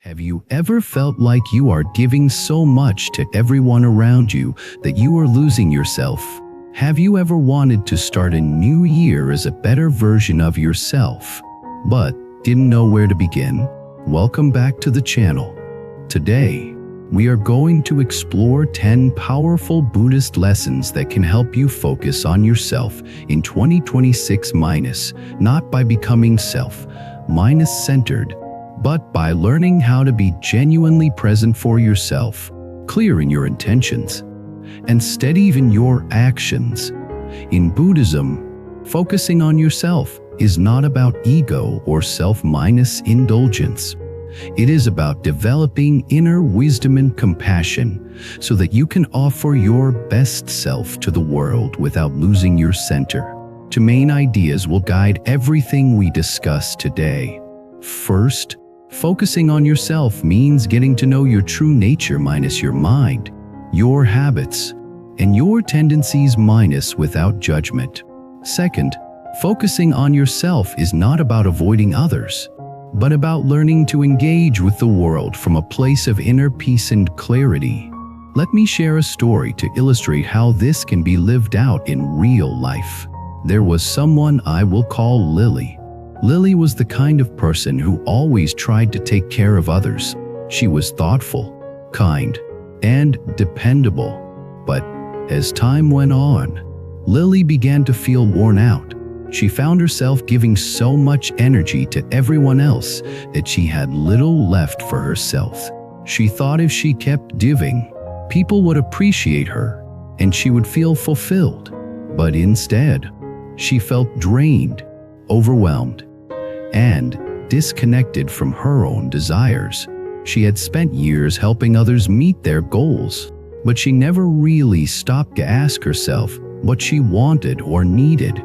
Have you ever felt like you are giving so much to everyone around you that you are losing yourself? Have you ever wanted to start a new year as a better version of yourself, but didn't know where to begin? Welcome back to the channel. Today, we are going to explore 10 powerful Buddhist lessons that can help you focus on yourself in 2026 not by becoming self-centered, but by learning how to be genuinely present for yourself, clear in your intentions, and steady in your actions. In Buddhism, focusing on yourself is not about ego or self-indulgence. It is about developing inner wisdom and compassion so that you can offer your best self to the world without losing your center. Two main ideas will guide everything we discuss today. First, focusing on yourself means getting to know your true nature minus your mind, your habits, and your tendencies without judgment. Second, focusing on yourself is not about avoiding others, but about learning to engage with the world from a place of inner peace and clarity. Let me share a story to illustrate how this can be lived out in real life. There was someone I will call Lily. Lily was the kind of person who always tried to take care of others. She was thoughtful, kind, and dependable. But as time went on, Lily began to feel worn out. She found herself giving so much energy to everyone else that she had little left for herself. She thought if she kept giving, people would appreciate her and she would feel fulfilled. But instead, she felt drained, overwhelmed, and disconnected from her own desires. She had spent years helping others meet their goals, but she never really stopped to ask herself what she wanted or needed.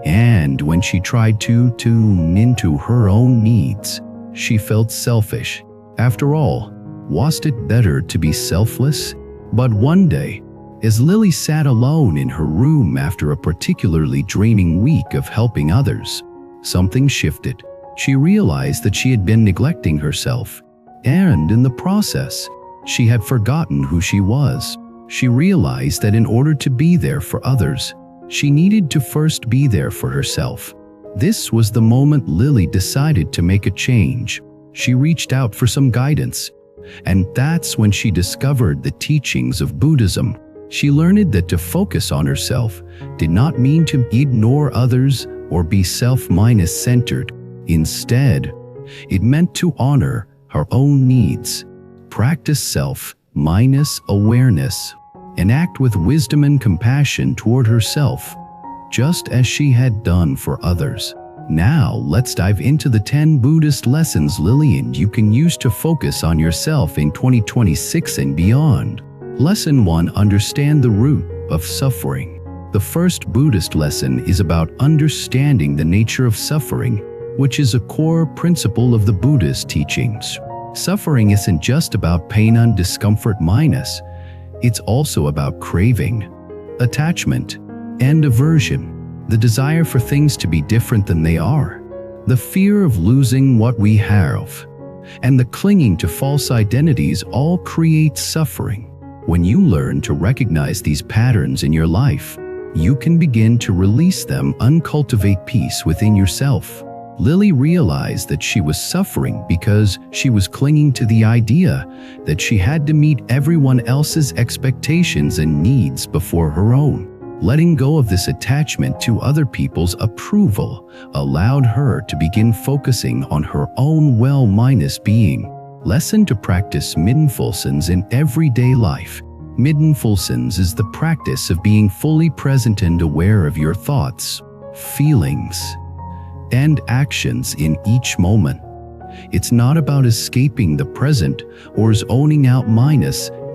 And when she tried to tune into her own needs, she felt selfish. After all, wasn't it better to be selfless? But one day, as Lily sat alone in her room after a particularly draining week of helping others, something shifted. She realized that she had been neglecting herself, and in the process, she had forgotten who she was. She realized that in order to be there for others, she needed to first be there for herself. This was the moment Lily decided to make a change. She reached out for some guidance, and that's when she discovered the teachings of Buddhism. She learned that to focus on herself did not mean to ignore others or be self-centered. Instead, it meant to honor her own needs, practice self-awareness, and act with wisdom and compassion toward herself, just as she had done for others. Now, let's dive into the 10 Buddhist lessons Lily and you can use to focus on yourself in 2026 and beyond. Lesson 1. Understand the root of suffering. The first Buddhist lesson is about understanding the nature of suffering, which is a core principle of the Buddhist teachings. Suffering isn't just about pain and discomfort it's also about craving, attachment, and aversion, the desire for things to be different than they are, the fear of losing what we have, and the clinging to false identities all create suffering. When you learn to recognize these patterns in your life, you can begin to release them and cultivate peace within yourself. Lily realized that she was suffering because she was clinging to the idea that she had to meet everyone else's expectations and needs before her own. Letting go of this attachment to other people's approval allowed her to begin focusing on her own well-being. Lesson to practice mindfulness in everyday life. Mindfulness is the practice of being fully present and aware of your thoughts, feelings, and actions in each moment. It's not about escaping the present or zoning out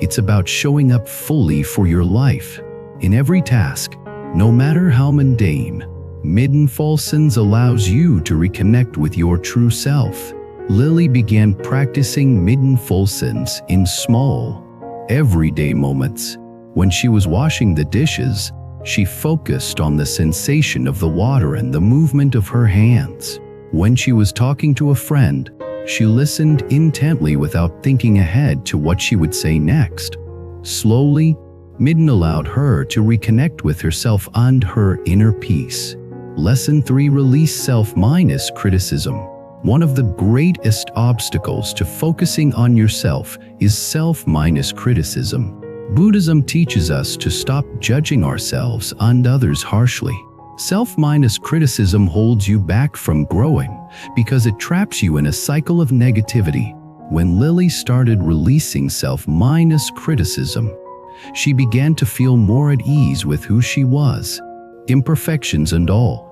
it's about showing up fully for your life. In every task, no matter how mundane, mindfulness allows you to reconnect with your true self. Lily began practicing mindfulness in small, everyday moments. When she was washing the dishes, she focused on the sensation of the water and the movement of her hands. When she was talking to a friend, She listened intently without thinking ahead to what she would say next. Slowly, Midden allowed her to reconnect with herself and her inner peace. Lesson 3: Release self-criticism. One of the greatest obstacles to focusing on yourself is self-criticism. Buddhism teaches us to stop judging ourselves and others harshly. Self-criticism holds you back from growing because it traps you in a cycle of negativity. When Lily started releasing self-criticism, she began to feel more at ease with who she was, imperfections and all.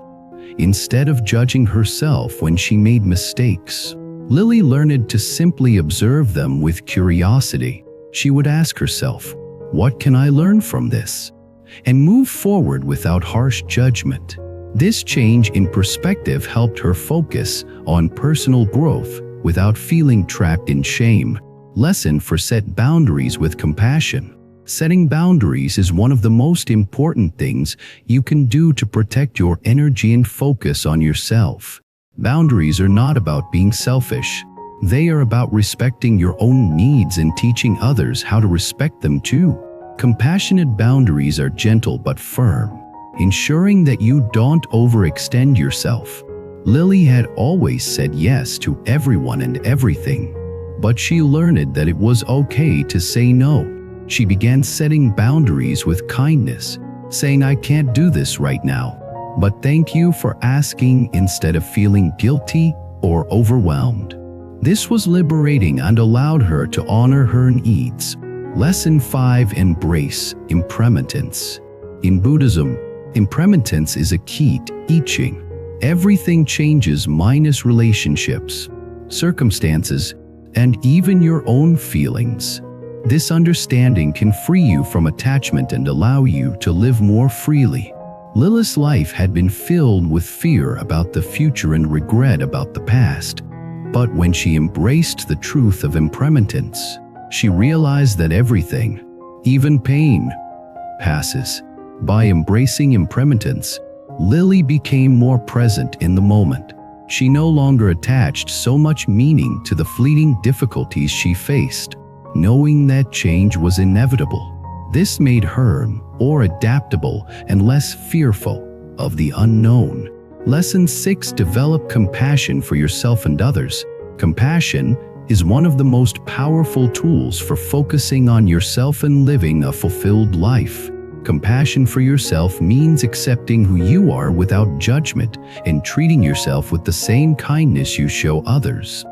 Instead of judging herself when she made mistakes, Lily learned to simply observe them with curiosity. She would ask herself, "What can I learn from this?" and move forward without harsh judgment. This change in perspective helped her focus on personal growth without feeling trapped in shame. Lesson 4: Set boundaries with compassion. Setting boundaries is one of the most important things you can do to protect your energy and focus on yourself. Boundaries are not about being selfish. They are about respecting your own needs and teaching others how to respect them too. Compassionate boundaries are gentle but firm, ensuring that you don't overextend yourself. Lily had always said yes to everyone and everything, but she learned that it was okay to say no. She began setting boundaries with kindness, saying, "I can't do this right now, but thank you for asking," instead of feeling guilty or overwhelmed. This was liberating and allowed her to honor her needs. Lesson 5: Embrace impermanence. In Buddhism, impermanence is a key to teaching. Everything changes minus relationships, circumstances, and even your own feelings. This understanding can free you from attachment and allow you to live more freely. Lily's life had been filled with fear about the future and regret about the past. But when she embraced the truth of impermanence, she realized that everything, even pain, passes. By embracing impermanence, Lily became more present in the moment. She no longer attached so much meaning to the fleeting difficulties she faced, knowing that change was inevitable. This made her more adaptable and less fearful of the unknown. Lesson 6: Develop compassion for yourself and others. Compassion is one of the most powerful tools for focusing on yourself and living a fulfilled life. Compassion for yourself means accepting who you are without judgment and treating yourself with the same kindness you show others.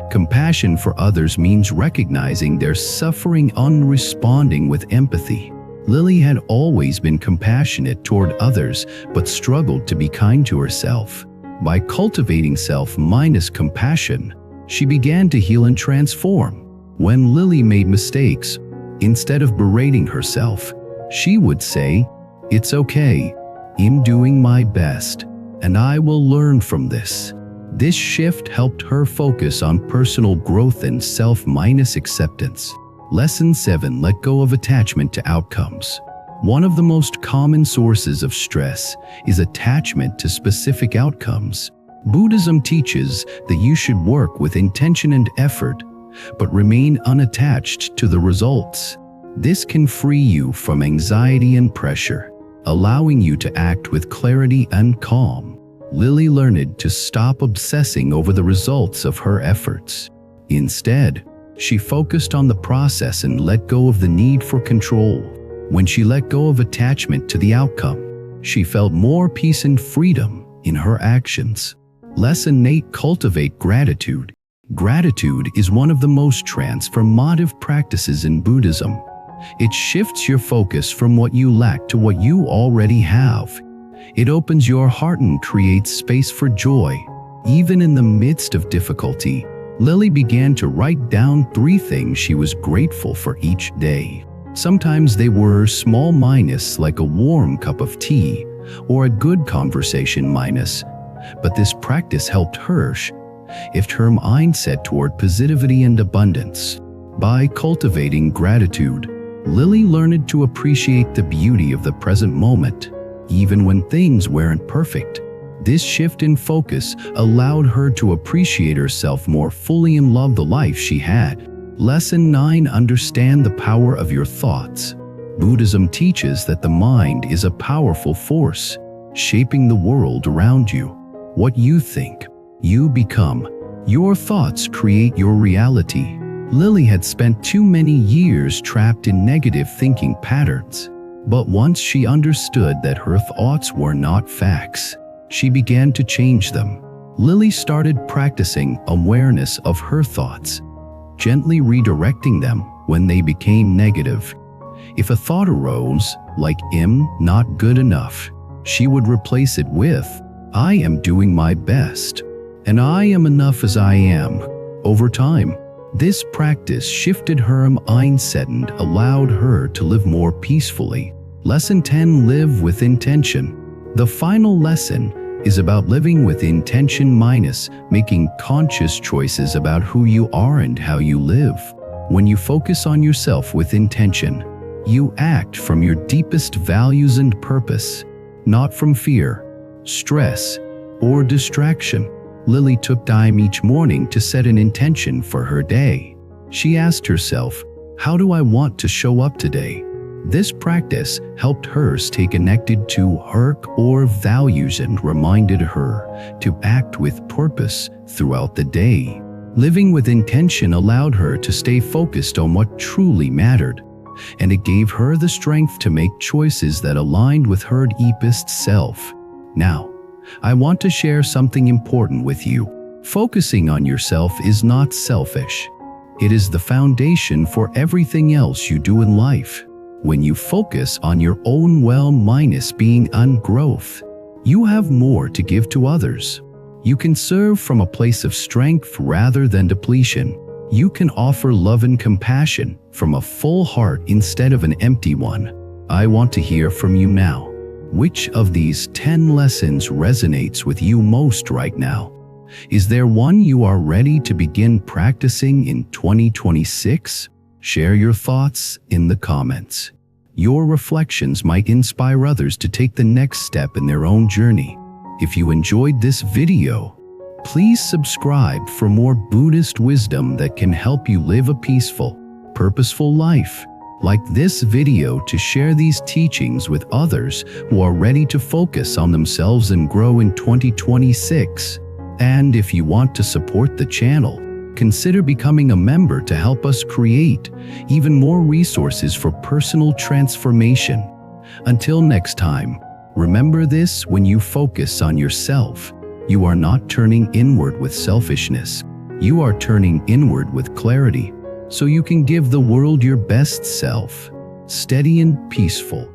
Compassion for others means recognizing their suffering and responding with empathy. Lily had always been compassionate toward others but struggled to be kind to herself. By cultivating self-compassion, she began to heal and transform. When Lily made mistakes, instead of berating herself, she would say, "It's okay, I'm doing my best, and I will learn from this." This shift helped her focus on personal growth and self-acceptance. Lesson 7: Let go of attachment to outcomes. One of the most common sources of stress is attachment to specific outcomes. Buddhism teaches that you should work with intention and effort, but remain unattached to the results. This can free you from anxiety and pressure, allowing you to act with clarity and calm. Lily learned to stop obsessing over the results of her efforts. Instead, she focused on the process and let go of the need for control. When she let go of attachment to the outcome, she felt more peace and freedom in her actions. Lesson 8: Cultivate gratitude. Gratitude is one of the most transformative practices in Buddhism. It shifts your focus from what you lack to what you already have. It opens your heart and creates space for joy. Even in the midst of difficulty, Lily began to write down 3 things she was grateful for each day. Sometimes they were small minus, like a warm cup of tea or a good conversation minus, but this practice helped her shift her mindset toward positivity and abundance. By cultivating gratitude, Lily learned to appreciate the beauty of the present moment, even when things weren't perfect. This shift in focus allowed her to appreciate herself more fully and love the life she had. Lesson 9. Understand the power of your thoughts. Buddhism teaches that the mind is a powerful force, shaping the world around you. What you think, you become. Your thoughts create your reality. Lily had spent too many years trapped in negative thinking patterns. But once she understood that her thoughts were not facts, she began to change them. Lily started practicing awareness of her thoughts, gently redirecting them when they became negative. If a thought arose, like "I'm not good enough," she would replace it with "I am doing my best," and "I am enough as I am." Over time, this practice shifted her mindset and allowed her to live more peacefully. Lesson 10. Live with intention. The final lesson is about living with intention minus making conscious choices about who you are and how you live. When you focus on yourself with intention, you act from your deepest values and purpose, not from fear, stress, or distraction. Lily took time each morning to set an intention for her day. She asked herself, "How do I want to show up today?" This practice helped her stay connected to her core values and reminded her to act with purpose throughout the day. Living with intention allowed her to stay focused on what truly mattered, and it gave her the strength to make choices that aligned with her deepest self. Now, I want to share something important with you. Focusing on yourself is not selfish. It is the foundation for everything else you do in life. When you focus on your own well-minus being and growth, you have more to give to others. You can serve from a place of strength rather than depletion. You can offer love and compassion from a full heart instead of an empty one. I want to hear from you now. Which of these 10 lessons resonates with you most right now? Is there one you are ready to begin practicing in 2026? Share your thoughts in the comments. Your reflections might inspire others to take the next step in their own journey. If you enjoyed this video, please subscribe for more Buddhist wisdom that can help you live a peaceful, purposeful life. Like this video to share these teachings with others who are ready to focus on themselves and grow in 2026. And if you want to support the channel, consider becoming a member to help us create even more resources for personal transformation. Until next time, remember this: when you focus on yourself, you are not turning inward with selfishness. You are turning inward with clarity, so you can give the world your best self, steady and peaceful.